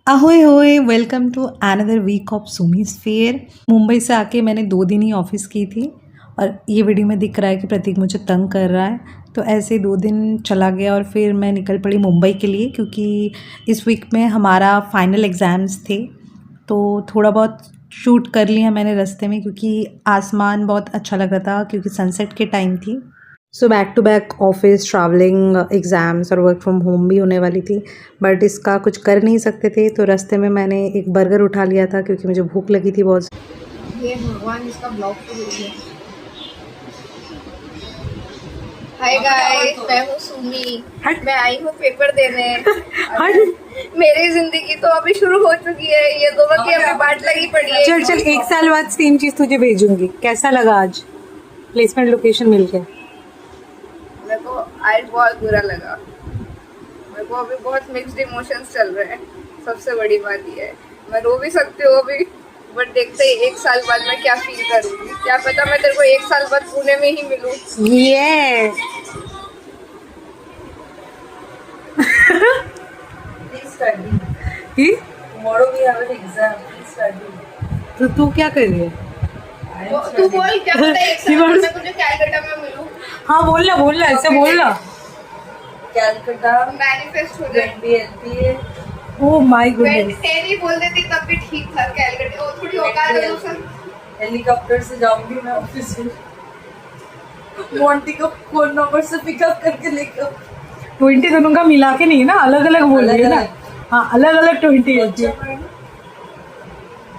Ahoi hoy, welcome to another week of Sumi's fair. Mumbai से आके मैंने 2 दिन ही ऑफिस की थी और ये वीडियो में दिख रहा है कि प्रतीक मुझे तंग कर रहा है। तो ऐसे 2 दिन चला गया और फिर मैं निकल पड़ी मुंबई के लिए, क्योंकि इस वीक में हमारा फाइनल एग्ज़ाम्स थे। तो थोड़ा बहुत शूट कर लिया मैंने रास्ते में, क्योंकि आसमान बहुत अच्छा लग रहा था, क्योंकि सनसेट के टाइम थी। So back to back office, travelling, exams और वर्क फ्रॉम होम भी होने वाली थी, बट इसका कुछ कर नहीं सकते थे। तो रास्ते में मैंने एक बर्गर उठा लिया था, क्योंकि मुझे भूख लगी थी बहुत। ये भगवान इसका ब्लॉग तो देखिए। हाय गाइस, मैं हूँ सुमी। मैं आई हूँ पेपर देने। मेरी जिंदगी तो अभी शुरू हो चुकी है, ये दोनों की अभी बाट लगी पड़ी है। चल चल, 1 साल बाद सेम चीज़ तुझे भेजूंगी। कैसा लगा आज प्लेसमेंट लोकेशन मिलके? मेरे को आज बहुत बुरा लगा। मेरे को अभी बहुत मिक्स्ड इमोशंस चल रहे हैं। सबसे बड़ी बात ये है, मैं रो भी सकती हूँ अभी, बट देखते ही 1 साल बाद मैं क्या फील करूँगी। क्या पता मैं तेरे को 1 साल बाद पुणे में ही मिलूँ। ये Please study. Tomorrow we have an exam. Please study. तो तू क्या कर रही है? तू बोल, क्या पता 1 साल बाद मैं तुझे कैलकाटा में मिलूँ। हाँ बोलना ऐसे बोलना। कैलकाटा मैनिफेस्ट हो जाए। Oh my goodness. तेरी बोल देती तब भी ठीक था। कैलकाटा वो थोड़ी औकात है दूसरा। हेलीकॉप्टर से जाऊंगी मैं ऑफिस में। मोंटी को फोन नंबर से पिकअप करके लेकर 20 दोनों का मिला के नहीं ना, अलग अलग बोल रही है ना। हाँ, अलग अलग 20 है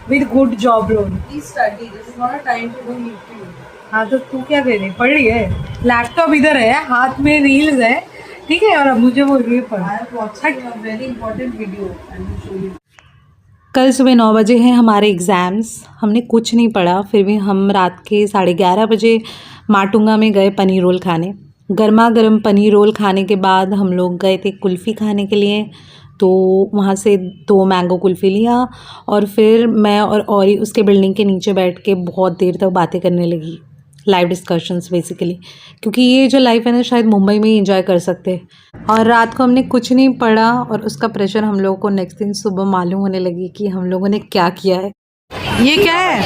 with good job loan. Please study, this is not a time to do YouTube. हाँ तो तू क्या कर रही है? पढ़ रही है? लैपटॉप इधर है, हाथ में रील्स है, ठीक है, और अब मुझे बोल रही है पढ़। I am watching a very important video, I will show you. कल सुबह 9 बजे हैं हमारे एग्ज़ाम्स। हमने कुछ नहीं पढ़ा, फिर भी हम रात के 11:30 बजे माटुंगा में गए पनीर रोल खाने। गर्मा गर्म पनीर रोल खाने के बाद हम लोग गए थे कुल्फ़ी खाने के लिए। तो वहाँ से 2 मैंगो कुल्फ़ी लिया और फिर मैं और औरी उसके बिल्डिंग के नीचे बैठ के बहुत देर तक बातें करने लगी, लाइव डिस्कशंस बेसिकली, क्योंकि ये जो लाइफ है ना शायद मुंबई में ही इंजॉय कर सकते। और रात को हमने कुछ नहीं पढ़ा और उसका प्रेशर हम लोगों को नेक्स्ट दिन सुबह मालूम होने लगी कि हम लोगों ने क्या किया है। ये क्या है?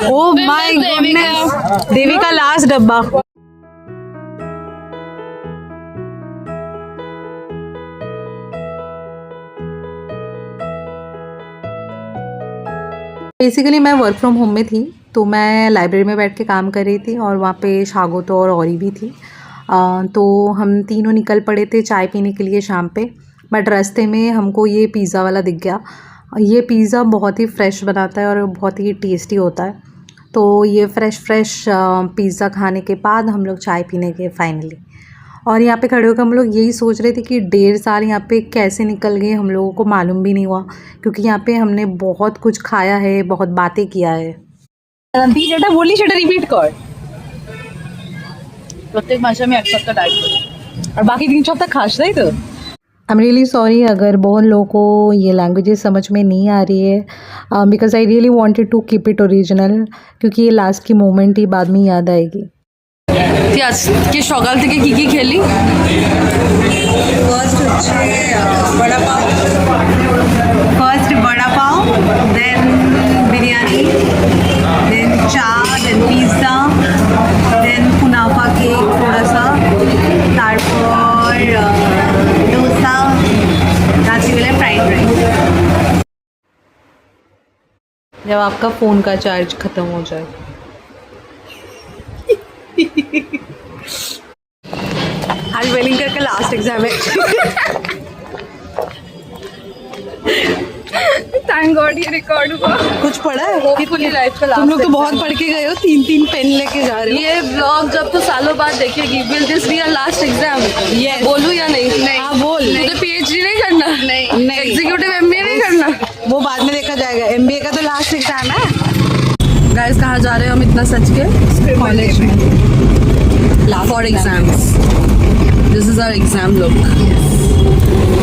ओह माय गुडनेस, देवी का लास्ट डब्बा। बेसिकली मैं वर्क फ्रॉम होम में थी, तो मैं लाइब्रेरी में बैठ के काम कर रही थी और वहाँ पे शागोतो और औरी भी थी। तो हम तीनों निकल पड़े थे चाय पीने के लिए शाम पे, बट रास्ते में हमको ये पिज़्ज़ा वाला दिख गया। ये पिज़्ज़ा बहुत ही फ्रेश बनाता है और बहुत ही टेस्टी होता है। तो ये फ्रेश पिज़्ज़ा खाने के बाद हम लोग चाय पीने गए फाइनली। और यहाँ पे खड़े होकर हम लोग यही सोच रहे थे कि 1.5 साल यहाँ पे कैसे निकल गए, हम लोगों को मालूम भी नहीं हुआ, क्योंकि यहाँ पे हमने बहुत कुछ खाया है, बहुत बातें किया है। যেটা বললি সেটা রিপিট কর। प्रत्येक भाषा में 1 सप्ताह डाइट करो और बाकी 3 सप्ताह खास, नहीं तो। आई एम रियली सॉरी अगर बहुत लोगों को ये लैंग्वेजेस समझ में नहीं आ रही है, because I really wanted to keep it original, क्योंकि ये लास्ट की मोमेंट ही बाद में याद आएगी। আজকে সকাল থেকে কি কি খেলি? ফার্স্ট হচ্ছে বড়া পাও, দেন বিরিয়ানি, দেন চা, দেন পিৎজা, দেন কুনাফা কেক थोड़ा सा, তারপর डोसा, রাত্রিবেলা फ्राइड राइस। जब आपका फ़ोन का चार्ज ख़त्म हो जाए। आज वेलिंगकर का लास्ट एग्जाम है। थैंक गॉड ये रिकॉर्ड हुआ। कुछ पढ़ा है? होपफुली लाइफ का तुम लोग तो लास्ट। बहुत पढ़ के गए हो, 3-3 पेन लेके जा रहे हो। ये ब्लॉग जब तो सालों बाद देखेगी, will this be a last exam? Yes. बोलूं या नहीं? हाँ बोल। मुझे पीएचडी नहीं करना? नहीं। एग्जीक्यूटिव एमबीए नहीं करना? वो बाद में देखा जाएगा, MBA का तो लास्ट एग्जाम है। गाइस कहाँ जा रहे हैं हम इतना सच के? कॉलेज में for exams. This is our exam look.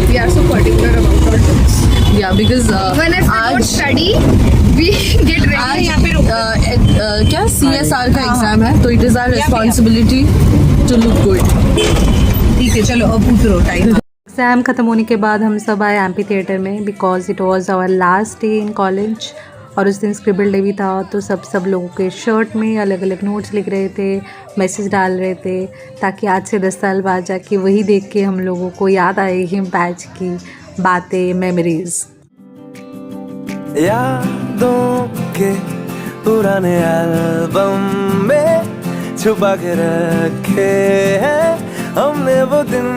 We are so particular about our looks. या because Even if we don't study, we get ready. आज क्या CSR का एग्जाम है, तो it is our responsibility to look good. ठीक है चलो अब उतरो टाइम। एग्ज़ाम ख़त्म होने के बाद हम सब आए एम्पी थिएटर में because it was our last day in college और उस दिन स्क्रिबल डे भी था। तो सब लोगों के शर्ट में अलग अलग नोट्स लिख रहे थे, मैसेज डाल रहे थे ताकि आज से 10 साल बाद जाके वही देख के हम लोगों को याद आएगी बैच की बातें, मेमोरीज। यादों के पुराने एल्बम में छुपा के रखे हैं हमने वो दिन,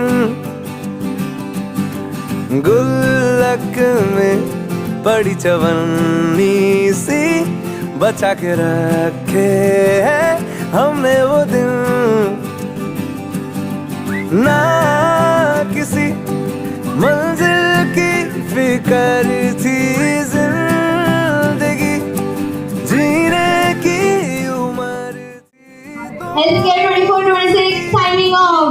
गुल्लक में बड़ी चवन्नी सी बचा के रखे हैं हमने वो दिन। ना किसी मंजिल की फिक्र थी, जिंदगी जीने की उम्र थी। Healthcare 24/26 signing off.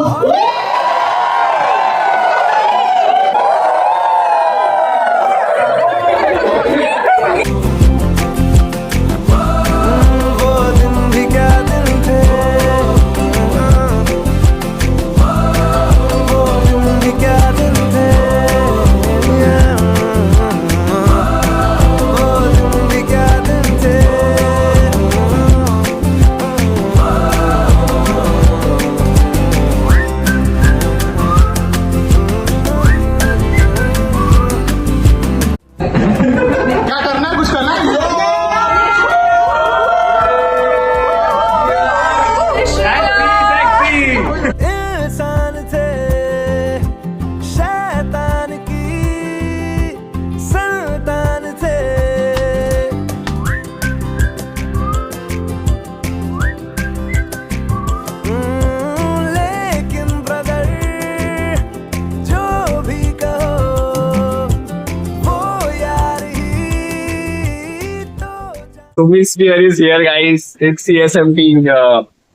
Toby Sphere is here, guys. It's CSMT,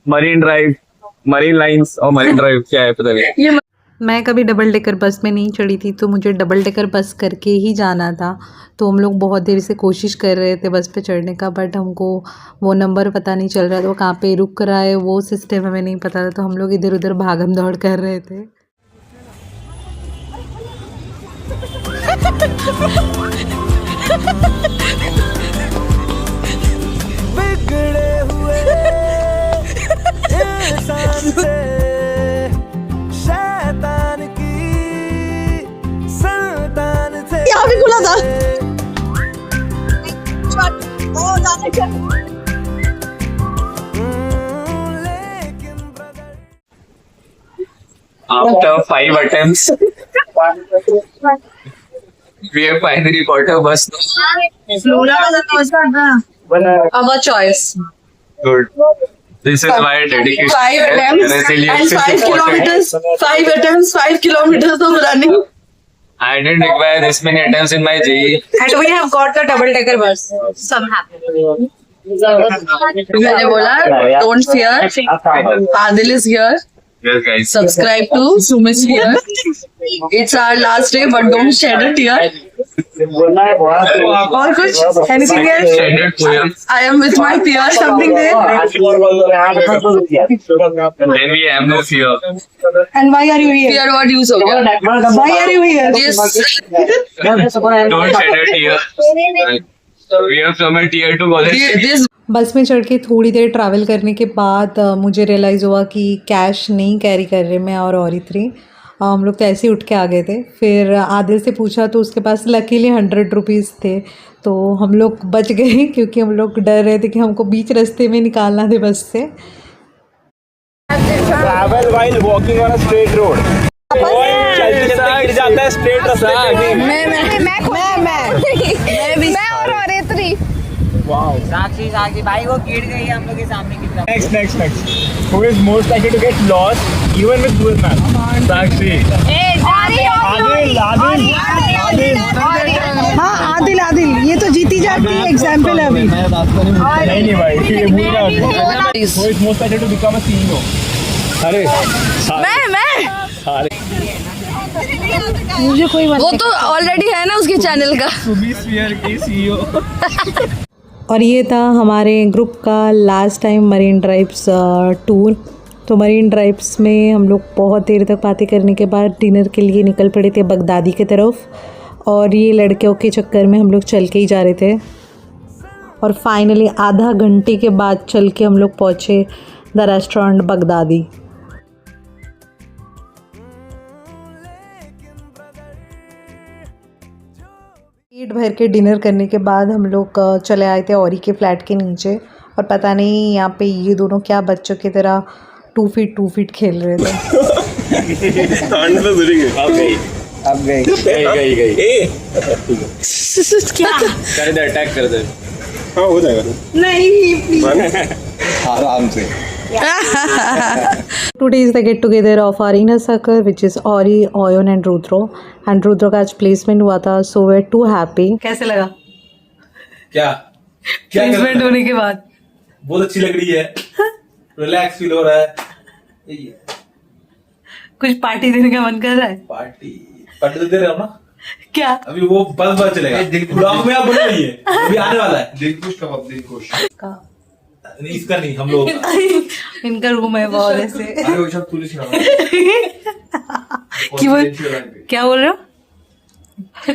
Marine Drive, Marine Lines और Marine Drive क्या है पता नहीं। मैं कभी डबल डेकर बस में नहीं चढ़ी थी तो मुझे डबल डेकर बस करके ही जाना था। तो हम लोग बहुत देर से कोशिश कर रहे थे बस पे चढ़ने का, बट हमको वो नंबर पता नहीं चल रहा था, वो कहाँ पे रुक रहा है वो सिस्टम हमें नहीं पता था। तो हम लोग इधर उधर भागम दौड़ कर रहे थे। बिगड़े हुए इंसान से शैतान की संतान थे। यहाँ भी खुला था। After 5 attempts, we have finally got a bus. Our choice. Good. This is my dedication. 5 attempts Resilience and is 5 important. kilometers. 5 attempts, 5 kilometers of running. I didn't require this many attempts in my JEE. And we have got the double decker bus. Some happened. मैंने बोला don't fear. Adil is here. Yes, guys. Subscribe to Sumis here. It's our last day, but don't shed a tear. और कुछ? Anything else? Standard poem. I am with my peers. Something there. Then we have no fear. And why are you here? Fear what use हो गया? Why are you here? Yes. Don't shed a tear. We have some tear to college. This बस में चढ़ के थोड़ी देर travel करने के बाद मुझे रियलाइज़ हुआ कि कैश नहीं कैरी कर रहे मैं और औरी थ्री। हम लोग तो ऐसे ही उठ के आ गए थे। फिर आदिल से पूछा तो उसके पास लकीली 100 रुपीज़ थे, तो हम लोग बच गए क्योंकि हम लोग डर रहे थे कि हमको बीच रास्ते में निकालना थे बस से। Travel while walking on a straight road. चलते चलते गिर जाता है straight रास्ते पे। मैं और औरेत्री। साक्षी भाई वो गिर गई हम लोग के सामने की तरफ। Next. Who is most likely to get lost even with Google Maps? Sakshi. Adil ये तो जीती जाती एग्जाम्पल है अभी। नहीं भाई ये भूल गया। Who is most likely to become a CEO? अरे मैं मुझे कोई वो तो ऑलरेडी है ना उसके चैनल का। Toby Sphere की CEO। और ये था हमारे ग्रुप का last time marine drives tour. तो मरीन ड्राइव्स में हम लोग बहुत देर तक बातें करने के बाद डिनर के लिए निकल पड़े थे बगदादी की तरफ। और ये लड़कियों के चक्कर में हम लोग चल के ही जा रहे थे। और फाइनली आधा घंटे के बाद चल के हम लोग पहुँचे द रेस्टोरेंट बगदादी। पेट भर के डिनर करने के बाद हम लोग चले आए थे औरी के फ्लैट के नीचे। और पता नहीं यहाँ पे ये दोनों क्या बच्चों की तरह 2 फीट खेल रहे थे। अब गई क्या कर दे, अटैक कर दे। हाँ हो जाएगा। नहीं आराम से। Today is the get together of our inner circle, which is Ori, Oyon and Rudro. And Rudro का आज प्लेसमेंट हुआ था, so we're too happy. कैसे लगा क्या प्लेसमेंट होने के बाद? बहुत अच्छी लग रही है, रिलैक्स फील हो रहा है। कुछ पार्टी देने का मन कर रहा है? पार्टी तो दे रहे हो ना। क्या अभी वो बस चलेगा। ब्लॉग में आप बना रही है, अभी आने वाला है। दिलखुश का नहीं, इसका नहीं, हम लोग इनका रूम है बहुत ऐसे कि वो क्या बोल रहे हो?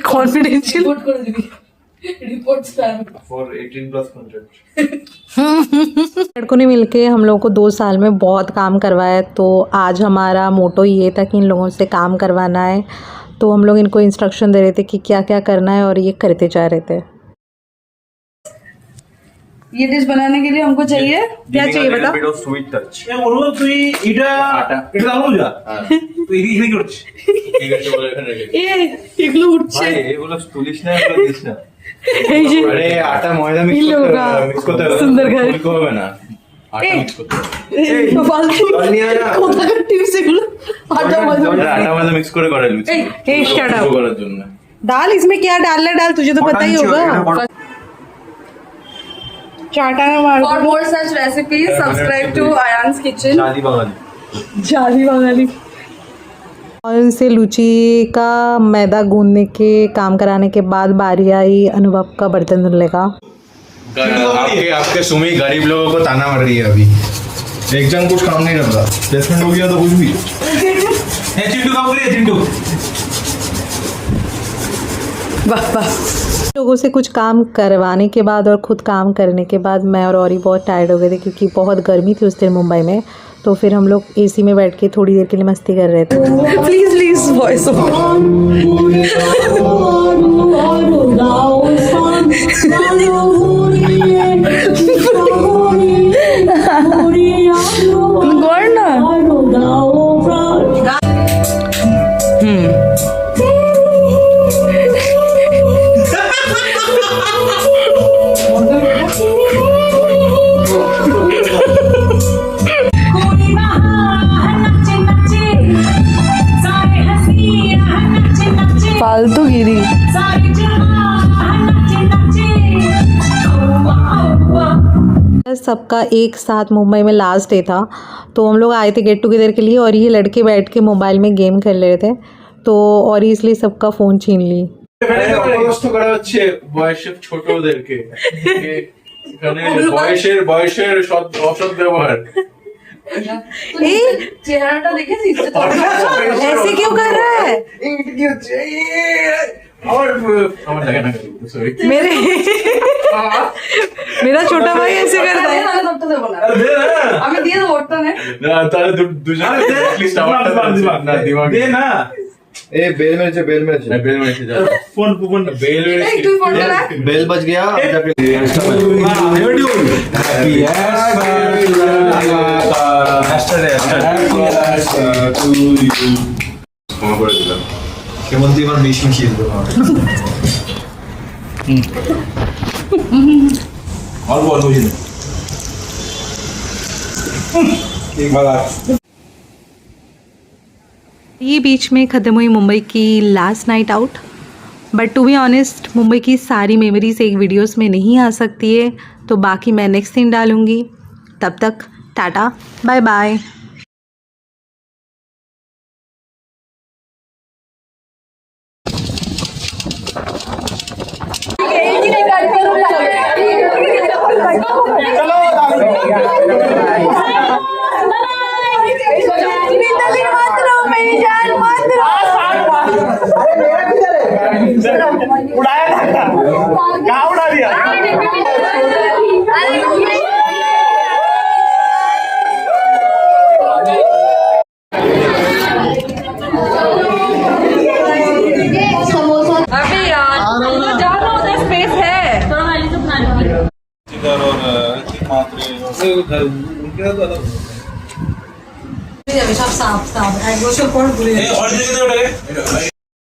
Confidential for 18+ content. लड़कों ने मिलके हम लोगों को 2 साल में बहुत काम करवाया। तो आज हमारा मोटो ये था कि इन लोगों से काम करवाना है। तो हम लोग इनको इंस्ट्रक्शन दे रहे थे कि क्या क्या करना है और ये करते जा रहे थे। ये डिश बनाने के लिए हमको चाहिए क्या चाहिए बता? Sweet touch. এগুলো উঠছে এগুলো তুলিস না, এগুলো দিস না। এই যে আরে আটা ময়দা মিক্স করতে হবে, সুন্দর করে ফুলকো হবে না, আটা মিক্স করতে হবে। ফালতু কোথাকার টিপস এগুলো? আটা ময়দা মিক্স করে এই স্টার্ট আপ করার জন্য। डाल इसमें क्या डालना डाल, तुझे तो पता ही होगा। चाटा में मार। For more such recipes, subscribe to Ayan's Kitchen. जाली बंगाली। और इनसे लूची का मैदा गूंदने के काम कराने के बाद बारी आई अनुभव का बर्तन धुलने का। आपके सुमी गरीब लोगों को ताना मार रही है अभी। एक जन कुछ काम नहीं करता, प्लेसमेंट हो गया तो कुछ भी। चिंटू काम करिए, चिंटू। वाह वाह। लोगों से कुछ काम करवाने के बाद और खुद काम करने के बाद मैं और औरी बहुत टायर्ड हो गए थे क्योंकि बहुत गर्मी थी उस दिन मुंबई में। तो फिर हम लोग एसी में बैठ के थोड़ी देर के लिए मस्ती कर रहे थे। प्लीज वॉइस फालतू गिरी। सबका एक साथ मुंबई में लास्ट डे था तो हम लोग आए थे गेट टुगेदर के लिए। और ये लड़के बैठ के मोबाइल में गेम खेल रहे थे तो और इसलिए सबका फ़ोन छीन ली। বয়সের ছোটদেরকে এখানে বয়সের অসৎ ব্যবহার। চেহারাটা দেখেছিস? ऐसे क्यों कर रहा है? मेरा छोटा भाई ऐसे करता है। আমি দিয়ে দেবো ওটা নে। তাহলে দুজনে লিস্ট দে না। ए बेल में जा फोन बेल में এই তুই ফোনটা রাখ। बेल बज गया। কেমন এবার বেশ মিশিয়ে দিল। অল্প অল্প ছিল। एक बार ये बीच में ख़त्म हुई मुंबई की last night out. But to be honest Mumbai की सारी मेमोरीज एक वीडियोस में नहीं आ सकती है तो बाकी मैं नेक्स्ट दिन डालूँगी। तब तक टाटा बाय बाय। उड़ाया था कहाँ उड़ा दिया समोसा अभी यार जाना उधर स्पेस है साफ साफ